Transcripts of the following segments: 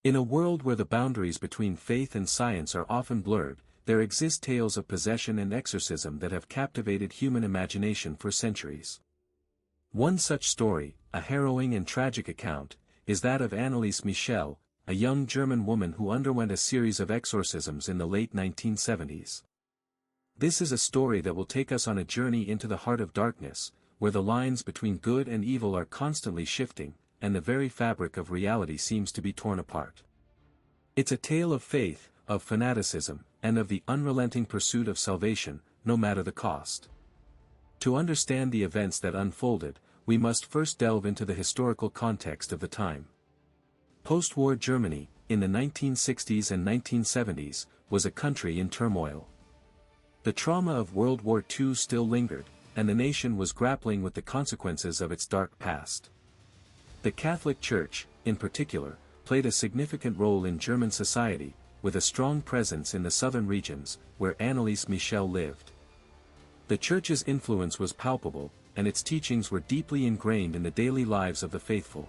In a world where the boundaries between faith and science are often blurred, there exist tales of possession and exorcism that have captivated human imagination for centuries. One such story, a harrowing and tragic account, is that of Anneliese Michel, a young German woman who underwent a series of exorcisms in the late 1970s. This is a story that will take us on a journey into the heart of darkness, where the lines between good and evil are constantly shifting, and the very fabric of reality seems to be torn apart. It's a tale of faith, of fanaticism, and of the unrelenting pursuit of salvation, no matter the cost. To understand the events that unfolded, we must first delve into the historical context of the time. Post-war Germany, in the 1960s and 1970s, was a country in turmoil. The trauma of World War II still lingered, and the nation was grappling with the consequences of its dark past. The Catholic Church, in particular, played a significant role in German society, with a strong presence in the southern regions, where Anneliese Michel lived. The Church's influence was palpable, and its teachings were deeply ingrained in the daily lives of the faithful.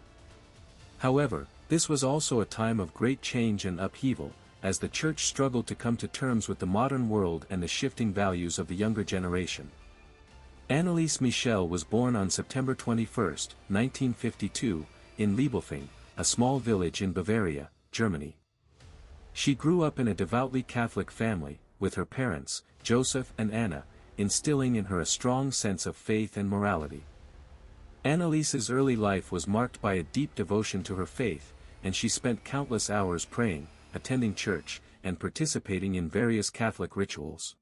However, this was also a time of great change and upheaval, as the Church struggled to come to terms with the modern world and the shifting values of the younger generation. Anneliese Michel was born on September 21, 1952, in Liebelfing, a small village in Bavaria, Germany. She grew up in a devoutly Catholic family, with her parents, Joseph and Anna, instilling in her a strong sense of faith and morality. Anneliese's early life was marked by a deep devotion to her faith, and she spent countless hours praying, attending church, and participating in various Catholic rituals.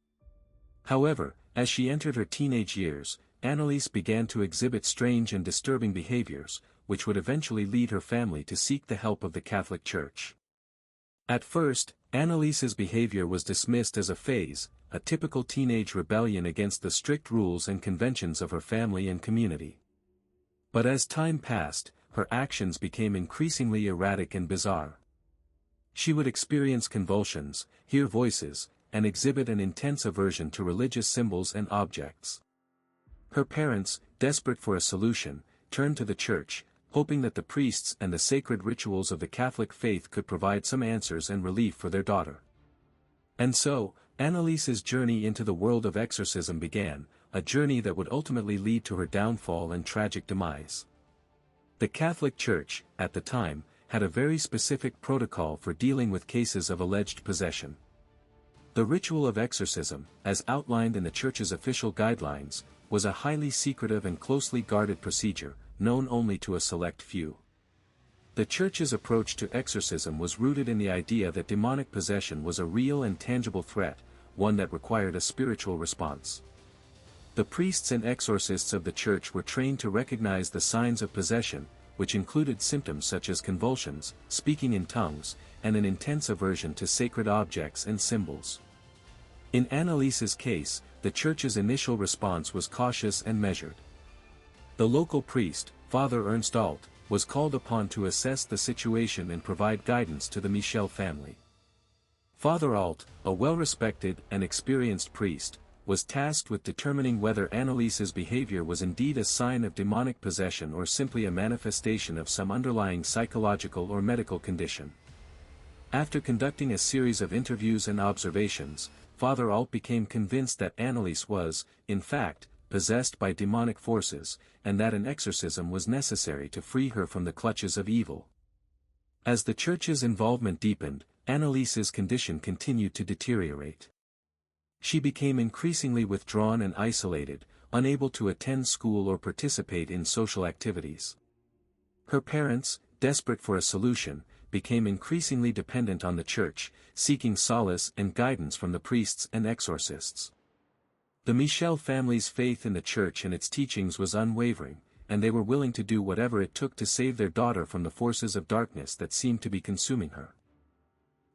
However, as she entered her teenage years, Anneliese began to exhibit strange and disturbing behaviors, which would eventually lead her family to seek the help of the Catholic Church. At first, Anneliese's behavior was dismissed as a phase, a typical teenage rebellion against the strict rules and conventions of her family and community. But as time passed, her actions became increasingly erratic and bizarre. She would experience convulsions, hear voices, and exhibit an intense aversion to religious symbols and objects. Her parents, desperate for a solution, turned to the Church, hoping that the priests and the sacred rituals of the Catholic faith could provide some answers and relief for their daughter. And so, Anneliese's journey into the world of exorcism began, a journey that would ultimately lead to her downfall and tragic demise. The Catholic Church, at the time, had a very specific protocol for dealing with cases of alleged possession. The ritual of exorcism, as outlined in the Church's official guidelines, was a highly secretive and closely guarded procedure, known only to a select few. The Church's approach to exorcism was rooted in the idea that demonic possession was a real and tangible threat, one that required a spiritual response. The priests and exorcists of the Church were trained to recognize the signs of possession, which included symptoms such as convulsions, speaking in tongues, and an intense aversion to sacred objects and symbols. In Anneliese's case, the Church's initial response was cautious and measured. The local priest, Father Ernst Alt, was called upon to assess the situation and provide guidance to the Michel family. Father Alt, a well-respected and experienced priest, was tasked with determining whether Anneliese's behavior was indeed a sign of demonic possession or simply a manifestation of some underlying psychological or medical condition. After conducting a series of interviews and observations, Father Alt became convinced that Anneliese was, in fact, possessed by demonic forces, and that an exorcism was necessary to free her from the clutches of evil. As the Church's involvement deepened, Anneliese's condition continued to deteriorate. She became increasingly withdrawn and isolated, unable to attend school or participate in social activities. Her parents, desperate for a solution, became increasingly dependent on the Church, seeking solace and guidance from the priests and exorcists. The Michel family's faith in the Church and its teachings was unwavering, and they were willing to do whatever it took to save their daughter from the forces of darkness that seemed to be consuming her.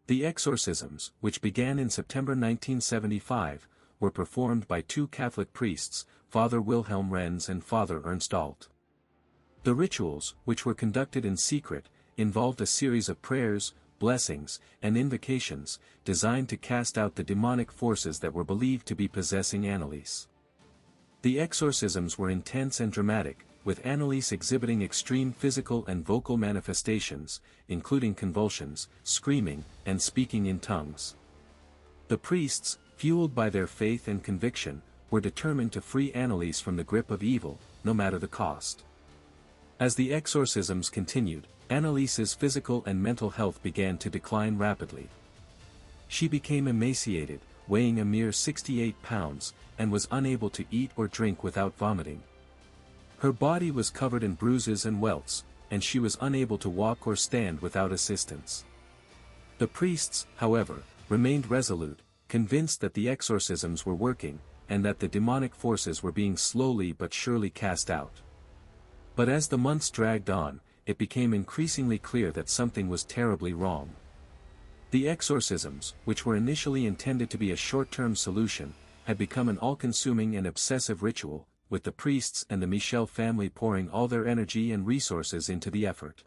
The exorcisms, which began in September 1975, were performed by two Catholic priests, Father Wilhelm Renz and Father Ernst Alt. The rituals, which were conducted in secret, involved a series of prayers, blessings, and invocations, designed to cast out the demonic forces that were believed to be possessing Anneliese. The exorcisms were intense and dramatic, with Anneliese exhibiting extreme physical and vocal manifestations, including convulsions, screaming, and speaking in tongues. The priests, fueled by their faith and conviction, were determined to free Anneliese from the grip of evil, no matter the cost. As the exorcisms continued, Anneliese's physical and mental health began to decline rapidly. She became emaciated, weighing a mere 68 pounds, and was unable to eat or drink without vomiting. Her body was covered in bruises and welts, and she was unable to walk or stand without assistance. The priests, however, remained resolute, convinced that the exorcisms were working, and that the demonic forces were being slowly but surely cast out. But as the months dragged on, it became increasingly clear that something was terribly wrong. The exorcisms, which were initially intended to be a short-term solution, had become an all-consuming and obsessive ritual, with the priests and the Michel family pouring all their energy and resources into the effort.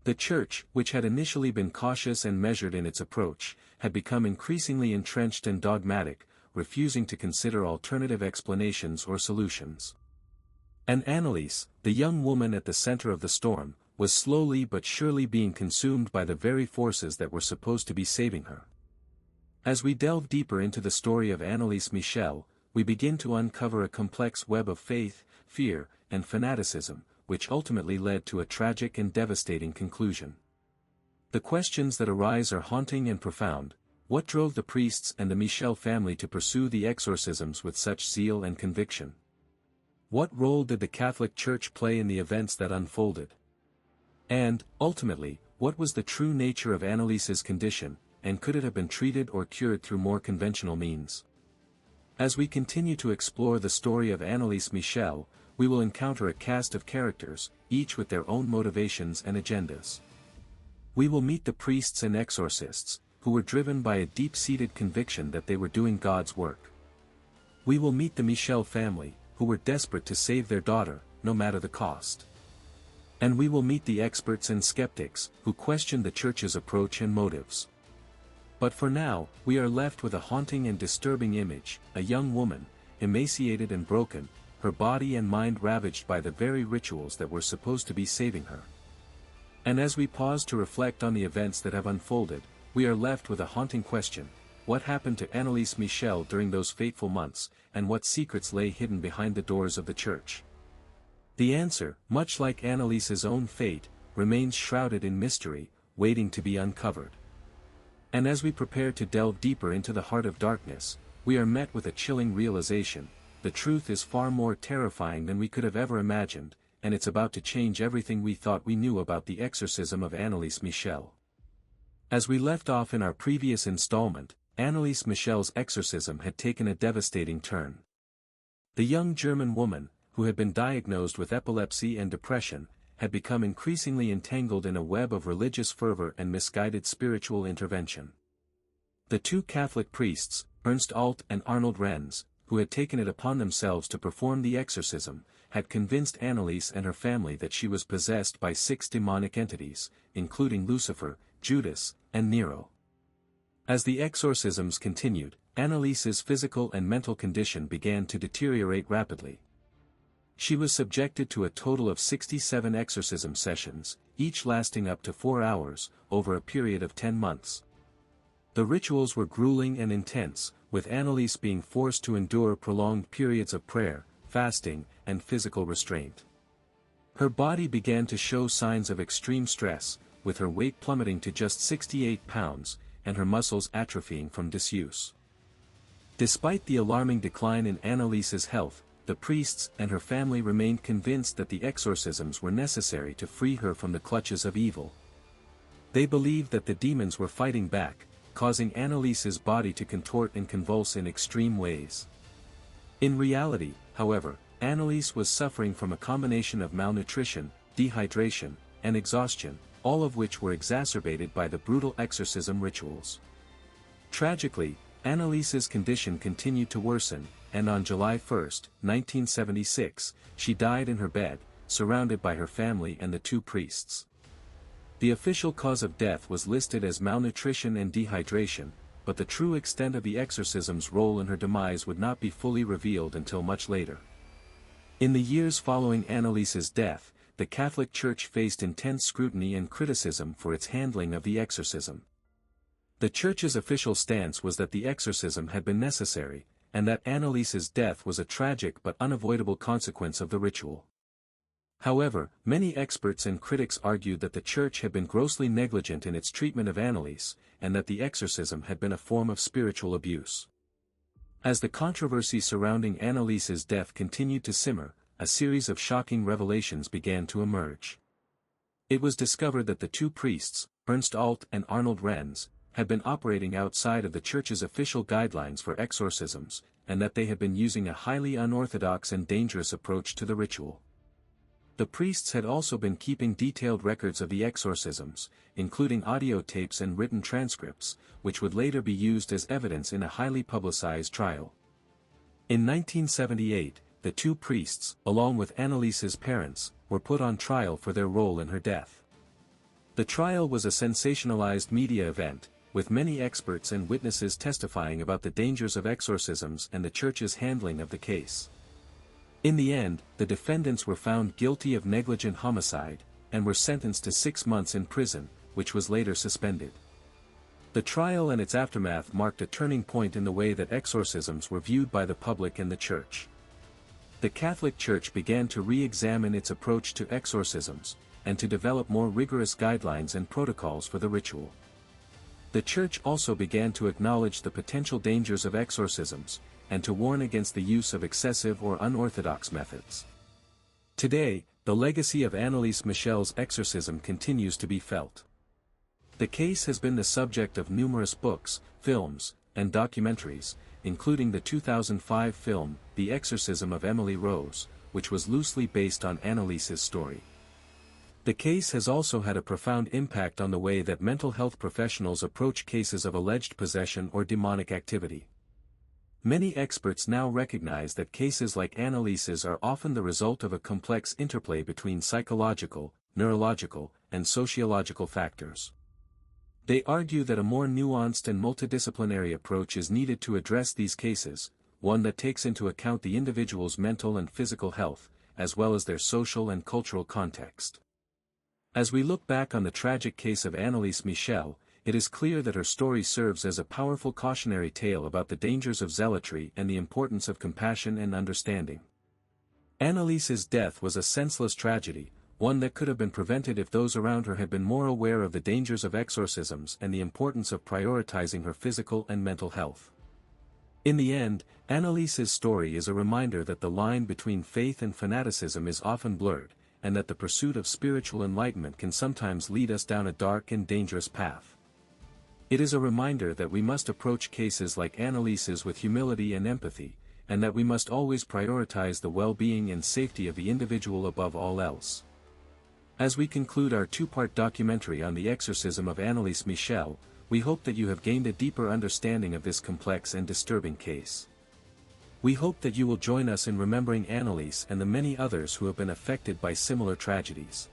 The Church, which had initially been cautious and measured in its approach, had become increasingly entrenched and dogmatic, refusing to consider alternative explanations or solutions. And Anneliese, the young woman at the center of the storm, was slowly but surely being consumed by the very forces that were supposed to be saving her. As we delve deeper into the story of Anneliese Michel, we begin to uncover a complex web of faith, fear, and fanaticism, which ultimately led to a tragic and devastating conclusion. The questions that arise are haunting and profound. What drove the priests and the Michel family to pursue the exorcisms with such zeal and conviction? What role did the Catholic Church play in the events that unfolded? And, ultimately, what was the true nature of Anneliese's condition, and could it have been treated or cured through more conventional means? As we continue to explore the story of Anneliese Michel, we will encounter a cast of characters, each with their own motivations and agendas. We will meet the priests and exorcists, who were driven by a deep-seated conviction that they were doing God's work. We will meet the Michel family, who were desperate to save their daughter, no matter the cost. And we will meet the experts and skeptics, who questioned the Church's approach and motives. But for now, we are left with a haunting and disturbing image, a young woman, emaciated and broken, her body and mind ravaged by the very rituals that were supposed to be saving her. And as we pause to reflect on the events that have unfolded, we are left with a haunting question: what happened to Anneliese Michel during those fateful months, and what secrets lay hidden behind the doors of the Church? The answer, much like Anneliese's own fate, remains shrouded in mystery, waiting to be uncovered. And as we prepare to delve deeper into the heart of darkness, we are met with a chilling realization: the truth is far more terrifying than we could have ever imagined, and it's about to change everything we thought we knew about the exorcism of Anneliese Michel. As we left off in our previous installment, Anneliese Michel's exorcism had taken a devastating turn. The young German woman, who had been diagnosed with epilepsy and depression, had become increasingly entangled in a web of religious fervor and misguided spiritual intervention. The two Catholic priests, Ernst Alt and Arnold Renz, who had taken it upon themselves to perform the exorcism, had convinced Anneliese and her family that she was possessed by 6 demonic entities, including Lucifer, Judas, and Nero. As the exorcisms continued, Anneliese's physical and mental condition began to deteriorate rapidly. She was subjected to a total of 67 exorcism sessions, each lasting up to 4 hours, over a period of 10 months. The rituals were grueling and intense, with Anneliese being forced to endure prolonged periods of prayer, fasting, and physical restraint. Her body began to show signs of extreme stress, with her weight plummeting to just 68 pounds, and her muscles atrophying from disuse. Despite the alarming decline in Anneliese's health, the priests and her family remained convinced that the exorcisms were necessary to free her from the clutches of evil. They believed that the demons were fighting back, causing Anneliese's body to contort and convulse in extreme ways. In reality, however, Anneliese was suffering from a combination of malnutrition, dehydration, and exhaustion, all of which were exacerbated by the brutal exorcism rituals. Tragically, Anneliese's condition continued to worsen, and on July 1, 1976, she died in her bed, surrounded by her family and the two priests. The official cause of death was listed as malnutrition and dehydration, but the true extent of the exorcism's role in her demise would not be fully revealed until much later. In the years following Anneliese's death, the Catholic Church faced intense scrutiny and criticism for its handling of the exorcism. The Church's official stance was that the exorcism had been necessary, and that Anneliese's death was a tragic but unavoidable consequence of the ritual. However, many experts and critics argued that the Church had been grossly negligent in its treatment of Anneliese, and that the exorcism had been a form of spiritual abuse. As the controversy surrounding Anneliese's death continued to simmer, a series of shocking revelations began to emerge. It was discovered that the two priests, Ernst Alt and Arnold Renz, had been operating outside of the Church's official guidelines for exorcisms, and that they had been using a highly unorthodox and dangerous approach to the ritual. The priests had also been keeping detailed records of the exorcisms, including audio tapes and written transcripts, which would later be used as evidence in a highly publicized trial. In 1978, the two priests, along with Anneliese's parents, were put on trial for their role in her death. The trial was a sensationalized media event, with many experts and witnesses testifying about the dangers of exorcisms and the Church's handling of the case. In the end, the defendants were found guilty of negligent homicide, and were sentenced to 6 months in prison, which was later suspended. The trial and its aftermath marked a turning point in the way that exorcisms were viewed by the public and the Church. The Catholic Church began to re-examine its approach to exorcisms, and to develop more rigorous guidelines and protocols for the ritual. The Church also began to acknowledge the potential dangers of exorcisms, and to warn against the use of excessive or unorthodox methods. Today, the legacy of Anneliese Michel's exorcism continues to be felt. The case has been the subject of numerous books, films, and documentaries, including the 2005 film, The Exorcism of Emily Rose, which was loosely based on Anneliese's story. The case has also had a profound impact on the way that mental health professionals approach cases of alleged possession or demonic activity. Many experts now recognize that cases like Anneliese's are often the result of a complex interplay between psychological, neurological, and sociological factors. They argue that a more nuanced and multidisciplinary approach is needed to address these cases, one that takes into account the individual's mental and physical health, as well as their social and cultural context. As we look back on the tragic case of Anneliese Michel, it is clear that her story serves as a powerful cautionary tale about the dangers of zealotry and the importance of compassion and understanding. Anneliese's death was a senseless tragedy, one that could have been prevented if those around her had been more aware of the dangers of exorcisms and the importance of prioritizing her physical and mental health. In the end, Anneliese's story is a reminder that the line between faith and fanaticism is often blurred, and that the pursuit of spiritual enlightenment can sometimes lead us down a dark and dangerous path. It is a reminder that we must approach cases like Anneliese's with humility and empathy, and that we must always prioritize the well-being and safety of the individual above all else. As we conclude our two-part documentary on the exorcism of Anneliese Michel, we hope that you have gained a deeper understanding of this complex and disturbing case. We hope that you will join us in remembering Anneliese and the many others who have been affected by similar tragedies.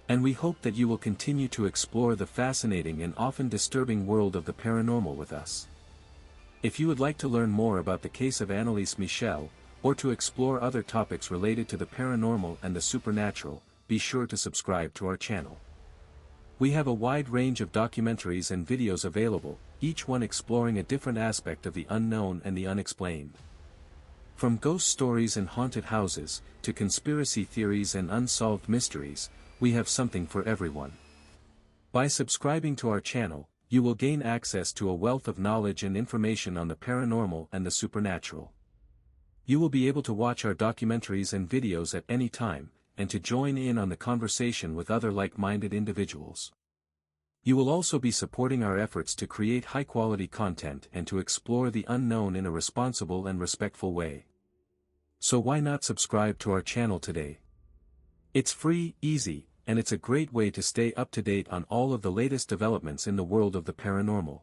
And we hope that you will continue to explore the fascinating and often disturbing world of the paranormal with us. If you would like to learn more about the case of Anneliese Michel, or to explore other topics related to the paranormal and the supernatural, be sure to subscribe to our channel. We have a wide range of documentaries and videos available, each one exploring a different aspect of the unknown and the unexplained. From ghost stories and haunted houses, to conspiracy theories and unsolved mysteries, we have something for everyone. By subscribing to our channel, you will gain access to a wealth of knowledge and information on the paranormal and the supernatural. You will be able to watch our documentaries and videos at any time, and to join in on the conversation with other like-minded individuals. You will also be supporting our efforts to create high-quality content and to explore the unknown in a responsible and respectful way. So why not subscribe to our channel today? It's free, easy, and it's a great way to stay up to date on all of the latest developments in the world of the paranormal.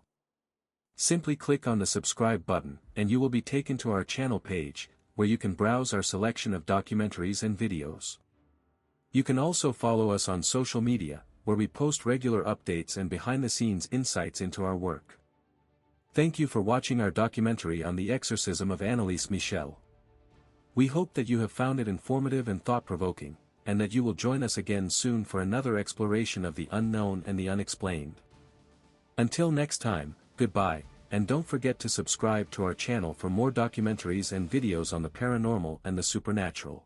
Simply click on the subscribe button, and you will be taken to our channel page, where you can browse our selection of documentaries and videos. You can also follow us on social media, where we post regular updates and behind-the-scenes insights into our work. Thank you for watching our documentary on the exorcism of Anneliese Michel. We hope that you have found it informative and thought-provoking, and that you will join us again soon for another exploration of the unknown and the unexplained. Until next time, goodbye, and don't forget to subscribe to our channel for more documentaries and videos on the paranormal and the supernatural.